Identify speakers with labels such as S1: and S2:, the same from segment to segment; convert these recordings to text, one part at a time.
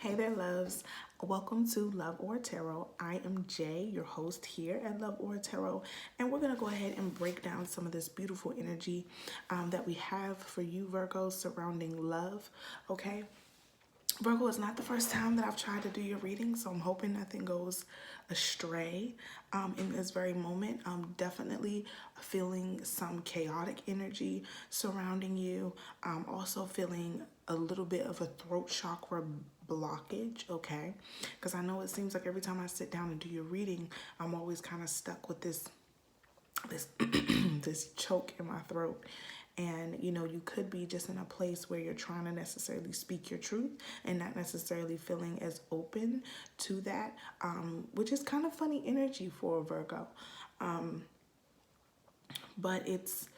S1: Hey there, loves. Welcome to Love or Tarot. I am Jay, your host here at Love or Tarot, and we're going to go ahead and break down some of this beautiful energy that we have for you, Virgos, surrounding love. Okay. Virgo, it's not the first time that I've tried to do your reading, so I'm hoping nothing goes astray in this very moment. I'm definitely feeling some chaotic energy surrounding you. I'm also feeling a little bit of a throat chakra blockage, okay? Because I know it seems like every time I sit down and do your reading, I'm always kind of stuck with this this choke in my throat. And you could be just in a place where you're trying to necessarily speak your truth and not necessarily feeling as open to that, which is kind of funny energy for a Virgo. But it's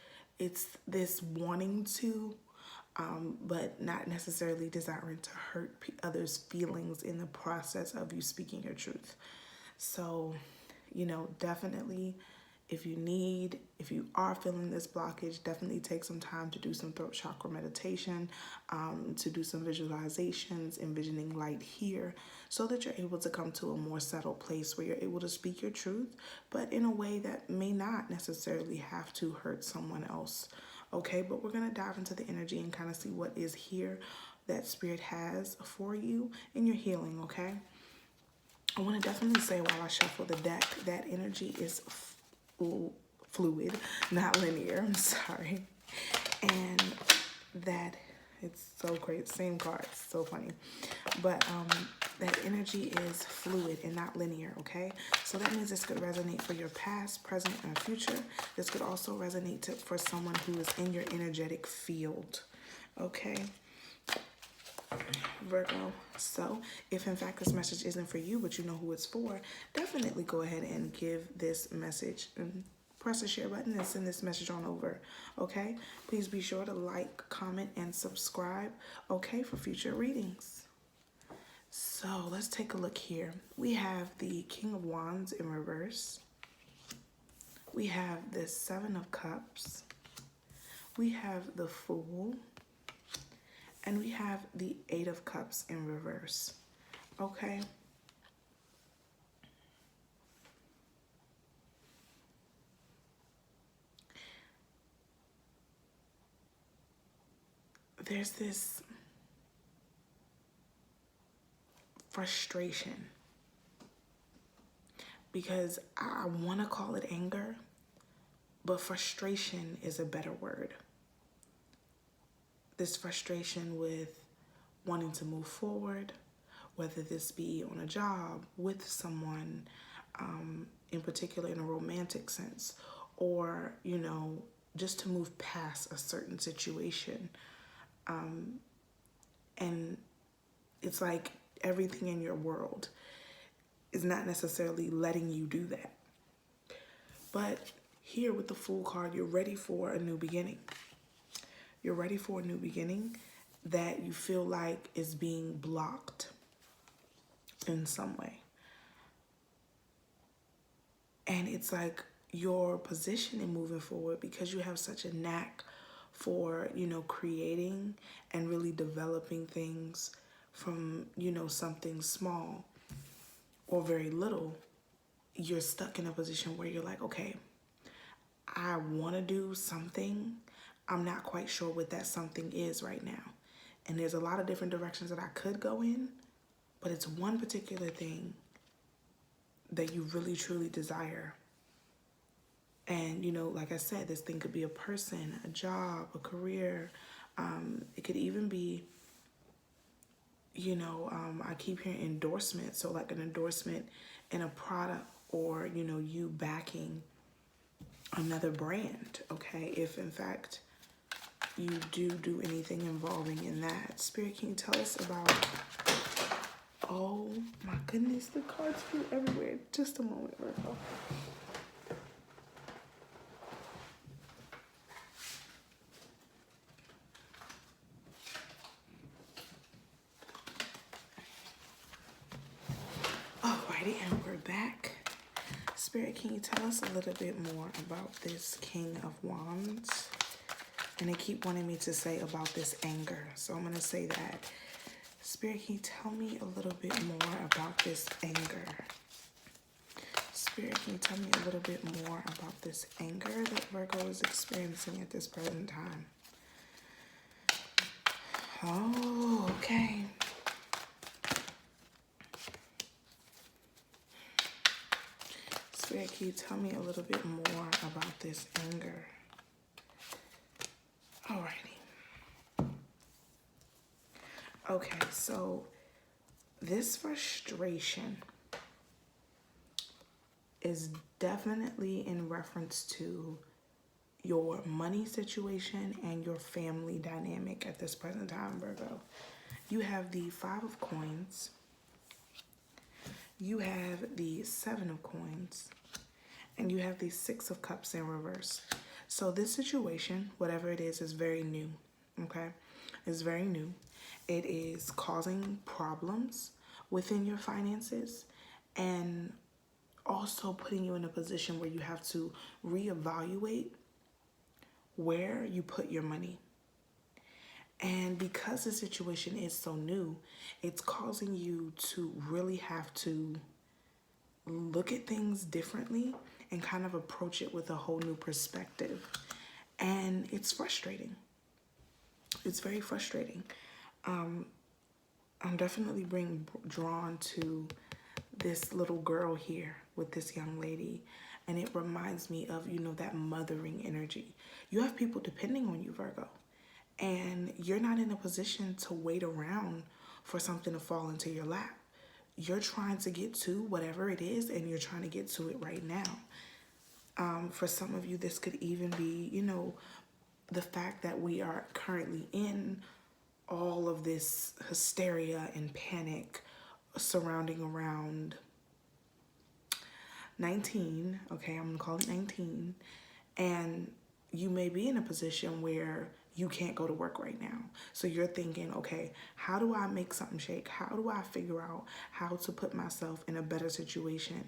S1: this wanting to, but not necessarily desiring to hurt others' feelings in the process of you speaking your truth. So, definitely if you are feeling this blockage, definitely take some time to do some throat chakra meditation, to do some visualizations, envisioning light here, so that you're able to come to a more settled place where you're able to speak your truth, but in a way that may not necessarily have to hurt someone else. Okay, but we're going to dive into the energy and kind of see what is here that Spirit has for you in your healing, okay? I want to definitely say while I shuffle the deck, that energy is fluid, not linear. I'm sorry. And that it's so great. Same cards. So funny. But that energy is fluid and not linear, okay? So that means this could resonate for your past, present, and future. This could also resonate for someone who is in your energetic field, okay? Virgo. So if in fact this message isn't for you, but you know who it's for, definitely go ahead and give this message and press the share button and send this message on over. Okay, please be sure to like, comment, and subscribe, okay, for future readings. So let's take a look here. We have the King of Wands in reverse. We have the Seven of Cups. We have the Fool. And we have the Eight of Cups in reverse, okay? There's this frustration because I want to call it anger, but frustration is a better word. This frustration with wanting to move forward, whether this be on a job, with someone, in particular in a romantic sense, or, just to move past a certain situation. And it's like everything in your world is not necessarily letting you do that. But here with the Fool card, you're ready for a new beginning. You're ready for a new beginning that you feel like is being blocked in some way. And it's like your position in moving forward, because you have such a knack for, creating and really developing things from, something small or very little. You're stuck in a position where you're like, okay, I want to do something. I'm not quite sure what that something is right now. And there's a lot of different directions that I could go in, but it's one particular thing that you really, truly desire. And, like I said, this thing could be a person, a job, a career. It could even be, I keep hearing endorsement. So like an endorsement in a product, or, you backing another brand, okay? If in fact you do anything involving in that. Spirit, can you tell us about, oh my goodness, the cards flew everywhere. Just a moment, Virgo. Alrighty, and we're back. Spirit, can you tell us a little bit more about this King of Wands? And they keep wanting me to say about this anger. So I'm going to say that Spirit, can you tell me a little bit more about this anger? Spirit, can you tell me a little bit more about this anger that Virgo is experiencing at this present time? Oh, okay. Spirit, can you tell me a little bit more about this anger? Alrighty. Okay, so this frustration is definitely in reference to your money situation and your family dynamic at this present time, Virgo. You have the 5 of Coins. You have the 7 of Coins. And you have the 6 of Cups in reverse. So this situation, whatever it is very new, okay? It's very new. It is causing problems within your finances and also putting you in a position where you have to reevaluate where you put your money. And because the situation is so new, it's causing you to really have to look at things differently and kind of approach it with a whole new perspective. And it's frustrating. It's very frustrating. I'm definitely being drawn to this little girl here with this young lady. And it reminds me of, you know, that mothering energy. You have people depending on you, Virgo. And you're not in a position to wait around for something to fall into your lap. You're trying to get to whatever it is, and you're trying to get to it right now. For some of you, this could even be, you know, the fact that we are currently in all of this hysteria and panic surrounding around 19, okay, I'm gonna call it 19, and you may be in a position where you can't go to work right now. So you're thinking, okay, how do I make something shake? How do I figure out how to put myself in a better situation,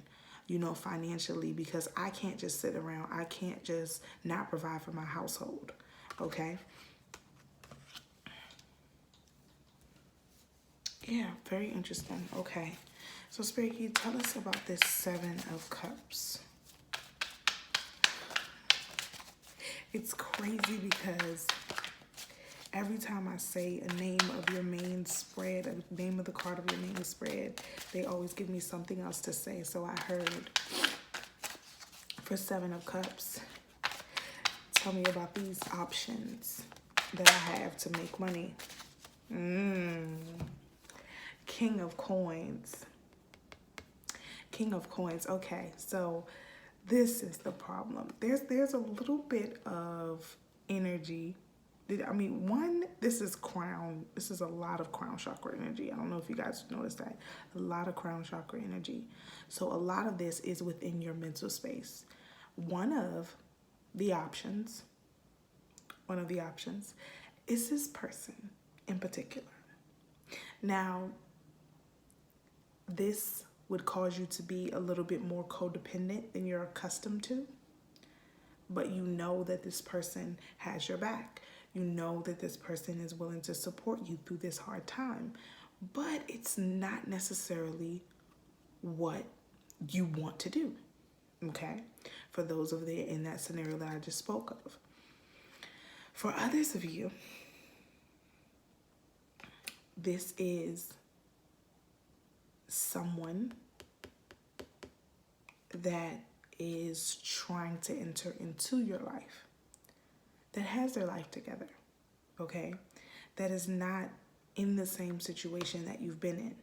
S1: you know, financially, because I can't just sit around. I can't just not provide for my household, okay? Yeah, very interesting. Okay. So Spirit, can you tell us about this 7 of Cups? It's crazy because every time I say a name of your main spread, a name of the card of your main spread, they always give me something else to say. So I heard for 7 of Cups, tell me about these options that I have to make money. King of Coins. King of Coins. Okay, so this is the problem. There's a little bit of energy. I mean, one, this is crown. This is a lot of crown chakra energy. I don't know if you guys noticed that. A lot of crown chakra energy. So a lot of this is within your mental space. One of the options is this person in particular. Now, this would cause you to be a little bit more codependent than you're accustomed to. But you know that this person has your back. You know that this person is willing to support you through this hard time. But it's not necessarily what you want to do, okay? For those of you in that scenario that I just spoke of. For others of you, this is someone that is trying to enter into your life, that has their life together, okay? That is not in the same situation that you've been in.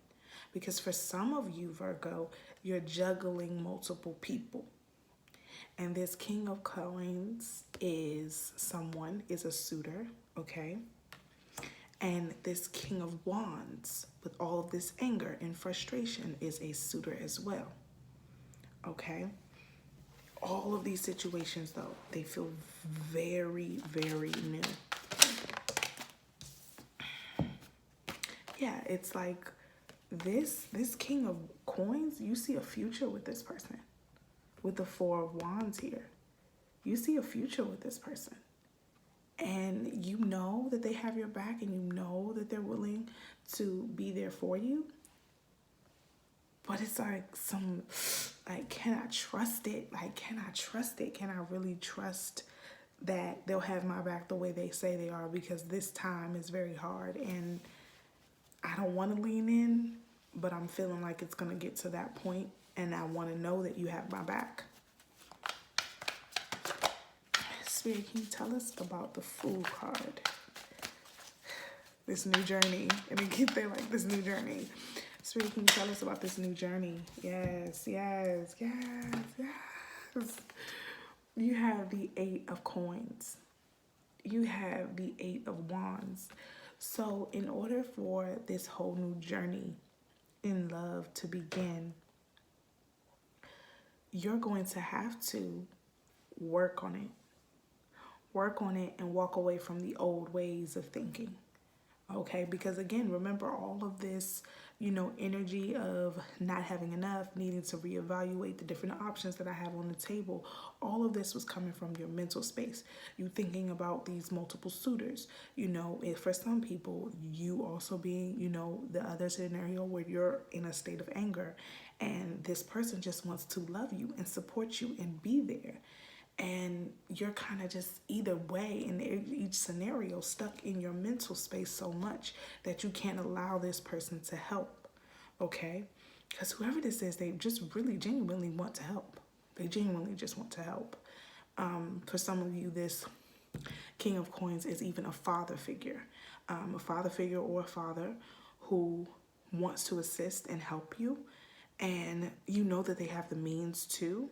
S1: Because for some of you, Virgo, you're juggling multiple people. And this King of Coins is a suitor, okay? And this King of Wands, with all of this anger and frustration, is a suitor as well, okay? All of these situations, though, they feel very, very new. Yeah, it's like this King of Coins, you see a future with this person. With the 4 of Wands here, you see a future with this person. and you know that they have your back and you know that they're willing to be there for you. But it's like can I trust it? Like, can I trust it? Can I really trust that they'll have my back the way they say they are? Because this time is very hard and I don't want to lean in, but I'm feeling like it's going to get to that point and I want to know that you have my back. Spirit, can you tell us about the Fool card? This new journey. And it keeps saying like this new journey. Spirit, can you tell us about this new journey? Yes, yes, yes, yes. You have the 8 of Coins. You have the 8 of Wands. So in order for this whole new journey in love to begin, you're going to have to work on it. Work on it and walk away from the old ways of thinking. Okay, because again, remember all of this, energy of not having enough, needing to reevaluate the different options that I have on the table. All of this was coming from your mental space. You thinking about these multiple suitors. If for some people, you also being, the other scenario where you're in a state of anger and this person just wants to love you and support you and be there. And you're kind of just either way in each scenario stuck in your mental space so much that you can't allow this person to help, okay? Because whoever this is, they just really genuinely want to help. They genuinely just want to help. For some of you, this King of Coins is even a father figure. Or a father who wants to assist and help you. And you know that they have the means to,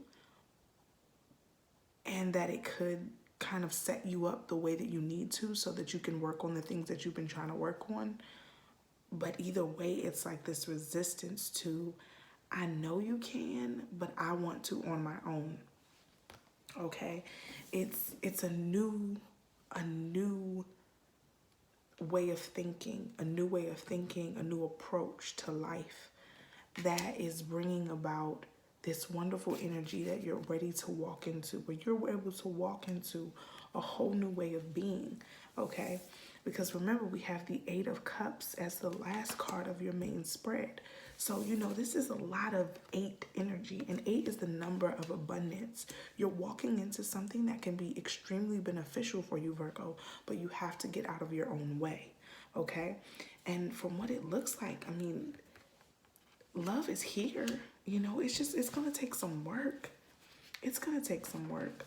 S1: and that it could kind of set you up the way that you need to so that you can work on the things that you've been trying to work on. But either way, it's like this resistance to, I know you can, but I want to on my own. Okay? It's a new way of thinking, a new approach to life that is bringing about this wonderful energy that you're ready to walk into, where you're able to walk into a whole new way of being, okay? Because remember, we have the 8 of Cups as the last card of your main spread. So, this is a lot of 8 energy, and 8 is the number of abundance. You're walking into something that can be extremely beneficial for you, Virgo, but you have to get out of your own way, okay? And from what it looks like, love is here. It's going to take some work. It's going to take some work.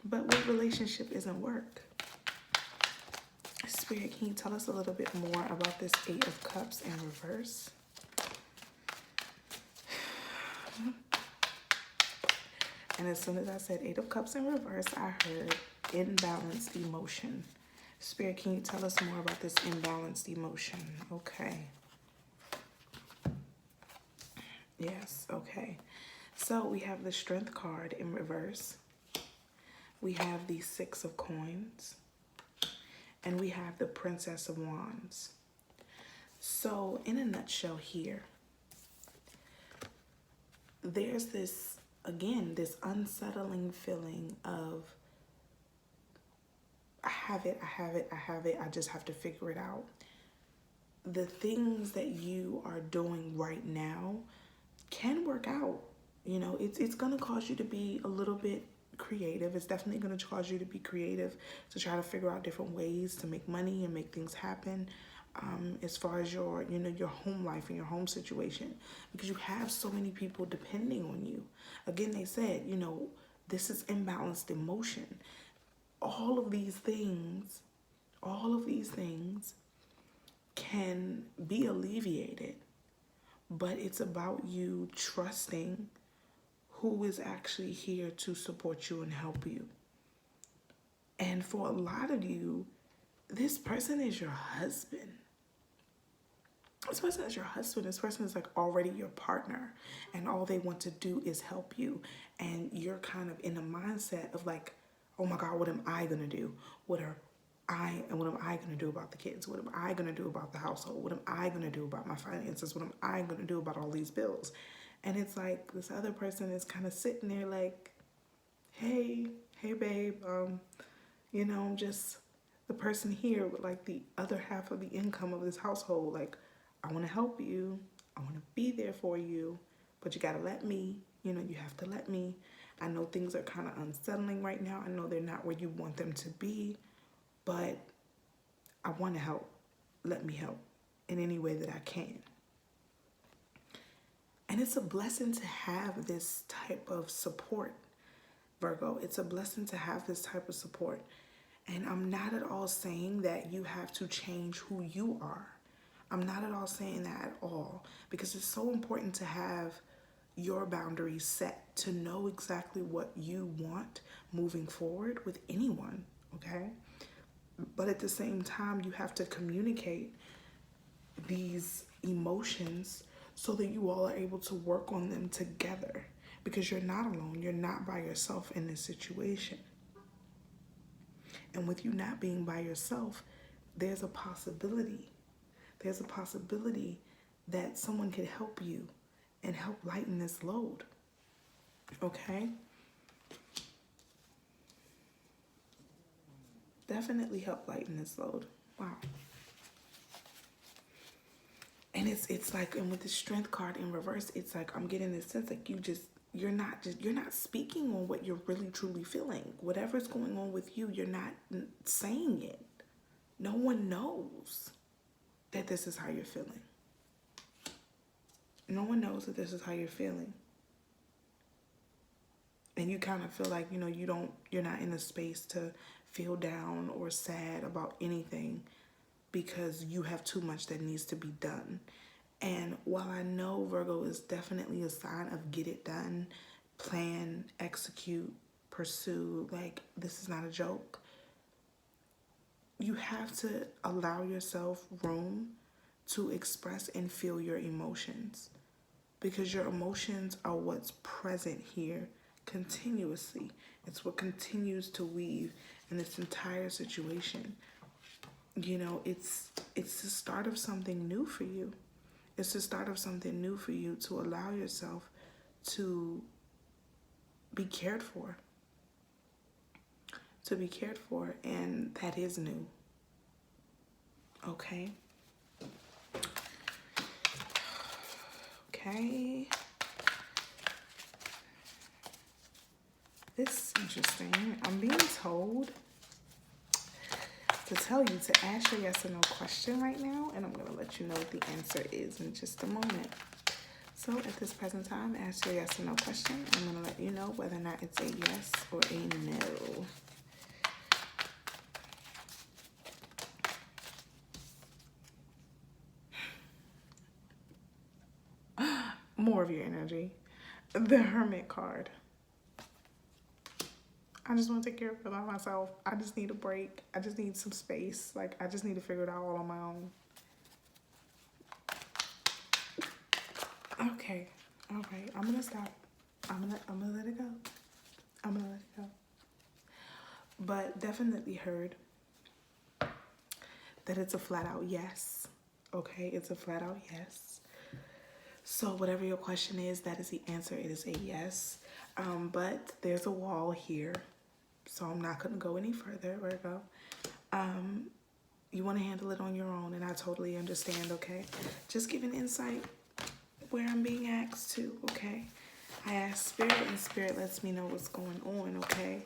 S1: But what relationship isn't work? Spirit, can you tell us a little bit more about this 8 of Cups in reverse? And as soon as I said 8 of Cups in reverse, I heard imbalanced emotion. Spirit, can you tell us more about this imbalanced emotion? Okay. Yes, okay. So we have the Strength card in reverse. We have the 6 of Coins. And we have the Princess of Wands. So in a nutshell here, there's this, again, this unsettling feeling of, I have it, I just have to figure it out. The things that you are doing right now can work out. It's going to cause you to be a little bit creative. It's definitely going to cause you to be creative to try to figure out different ways to make money and make things happen. As far as your home life and your home situation, because you have so many people depending on you. Again, they said, this is imbalanced emotion. All of these things can be alleviated, but it's about you trusting who is actually here to support you and help you. And for a lot of you, this person is your husband. This person is your husband. This person is like already your partner, and all they want to do is help you. And you're kind of in a mindset of like, oh my God, what am I gonna do? What am I gonna do about the kids? What am I gonna do about the household? What am I gonna do about my finances? What am I gonna do about all these bills? And it's like this other person is kind of sitting there like, hey babe, I'm just The person here with like the other half of the income of this household, like, I want to help you. I want to be there for you, but you got to let me, you have to let me. I know things are kind of unsettling right now. I know they're not where you want them to be, but I want to help. Let me help in any way that I can. And it's a blessing to have this type of support, Virgo. It's a blessing to have this type of support. And I'm not at all saying that you have to change who you are. I'm not at all saying that at all, because it's so important to have your boundaries set, to know exactly what you want moving forward with anyone, okay? But at the same time, you have to communicate these emotions so that you all are able to work on them together, because you're not alone. You're not by yourself in this situation. And with you not being by yourself, there's a possibility that someone could help you and help lighten this load. Okay? Definitely help lighten this load. Wow. And it's like, and with the Strength card in reverse, it's like I'm getting this sense like you're not speaking on what you're really truly feeling. Whatever's going on with you, you're not saying it. No one knows that this is how you're feeling. No one knows that this is how you're feeling. And you kind of feel like, you're not in a space to feel down or sad about anything, because you have too much that needs to be done. And while I know Virgo is definitely a sign of get it done, plan, execute, pursue, like this is not a joke, you have to allow yourself room to express and feel your emotions, because your emotions are what's present here continuously. It's what continues to weave in this entire situation. It's the start of something new for you. It's the start of something new for you to allow yourself to be cared for. To be cared for, and that is new. Okay? Okay. This is interesting. I'm being told to tell you to ask your yes or no question right now, and I'm going to let you know what the answer is in just a moment. So at this present time, ask your yes or no question. I'm going to let you know whether or not it's a yes or a no. More of your energy. The Hermit card. I just want to take care of it by myself. I just need a break. I just need some space. Like, I just need to figure it out all on my own. Okay. All right. I'm going to stop. I'm gonna let it go. I'm going to let it go. But definitely heard that it's a flat out yes. Okay? It's a flat out yes. So whatever your question is, that is the answer. It is a yes. But there's a wall here. So I'm not going to go any further, Virgo. You want to handle it on your own, and I totally understand, okay? Just giving insight where I'm being asked to, okay? I ask Spirit, and Spirit lets me know what's going on, okay?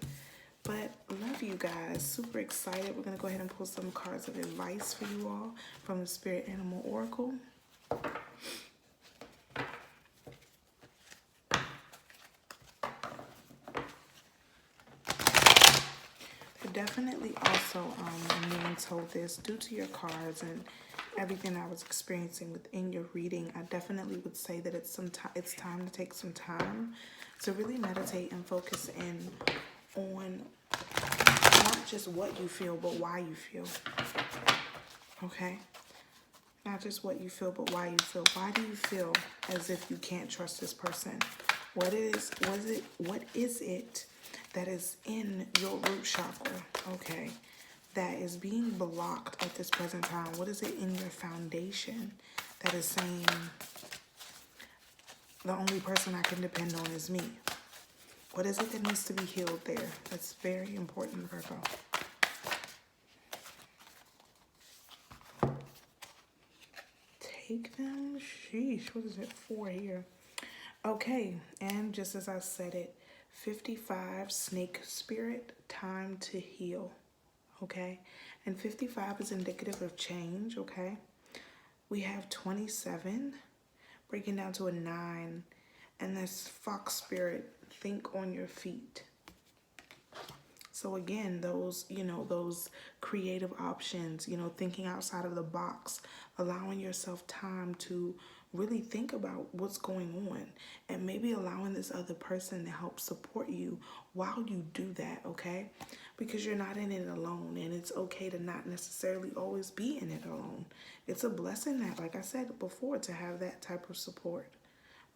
S1: But love you guys. Super excited. We're going to go ahead and pull some cards of advice for you all from the Spirit Animal Oracle. Definitely also I'm being told this due to your cards and everything I was experiencing within your reading. I definitely would say that it's time to take some time to really meditate and focus in on not just what you feel, but why you feel. Okay? Not just what you feel, but why you feel. Why do you feel as if you can't trust this person? What is it that is in your root chakra, okay, that is being blocked at this present time? What is it in your foundation that is saying, the only person I can depend on is me? What is it that needs to be healed there? That's very important, Virgo. take them. Sheesh, what is it for here? Okay, and just as I said it, 55, snake spirit, time to heal. Okay, and 55 is indicative of change. Okay, we have 27, breaking down to a 9, and this fox spirit, think on your feet. So again, those, those creative options, thinking outside of the box, allowing yourself time to really think about what's going on, and maybe allowing this other person to help support you while you do that, okay? Because you're not in it alone, and it's okay to not necessarily always be in it alone. It's a blessing that, like I said before, to have that type of support.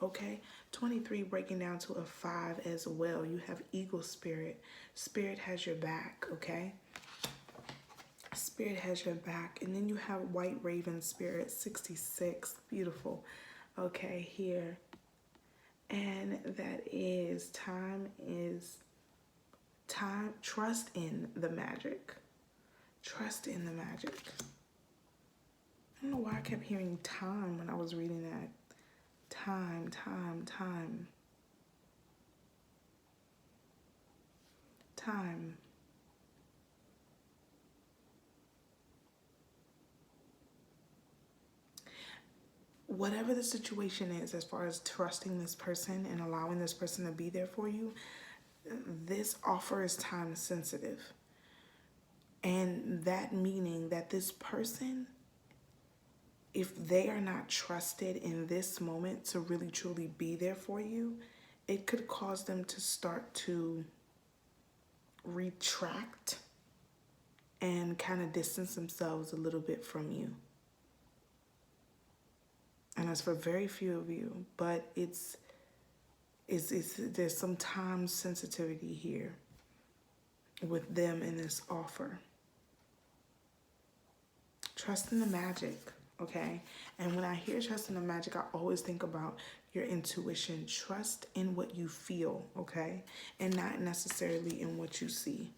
S1: Okay, 23 breaking down to a 5 as well. You have eagle spirit. Spirit has your back, okay? Spirit has your back. And then you have white raven spirit, 66. Beautiful. Okay, here. And that is time. Trust in the magic. Trust in the magic. I don't know why I kept hearing time when I was reading that. Time. Whatever the situation is, as far as trusting this person and allowing this person to be there for you, this offer is time sensitive. And that meaning that this person, if they are not trusted in this moment to really truly be there for you, it could cause them to start to retract and kind of distance themselves a little bit from you. And that's for very few of you, but there's some time sensitivity here with them in this offer. Trust in the magic, okay? And when I hear trust in the magic, I always think about your intuition. Trust in what you feel, okay? And not necessarily in what you see.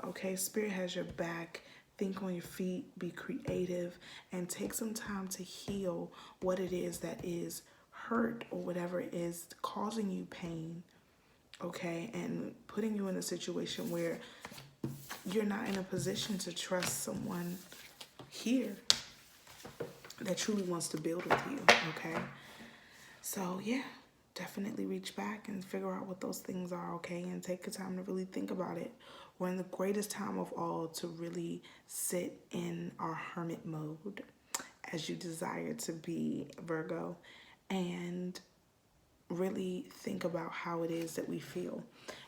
S1: Okay, Spirit has your back. Think on your feet, be creative, and take some time to heal what it is that is hurt or whatever is causing you pain, okay? And putting you in a situation where you're not in a position to trust someone here that truly wants to build with you, okay? So, yeah. Definitely reach back and figure out what those things are, okay? And take the time to really think about it. We're in the greatest time of all to really sit in our hermit mode as you desire to be, Virgo, and really think about how it is that we feel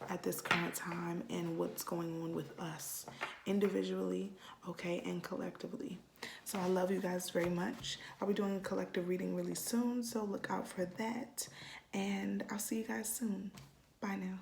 S1: at this current time and what's going on with us individually, okay, and collectively. So I love you guys very much. I'll be doing a collective reading really soon, so look out for that. And I'll see you guys soon. Bye now.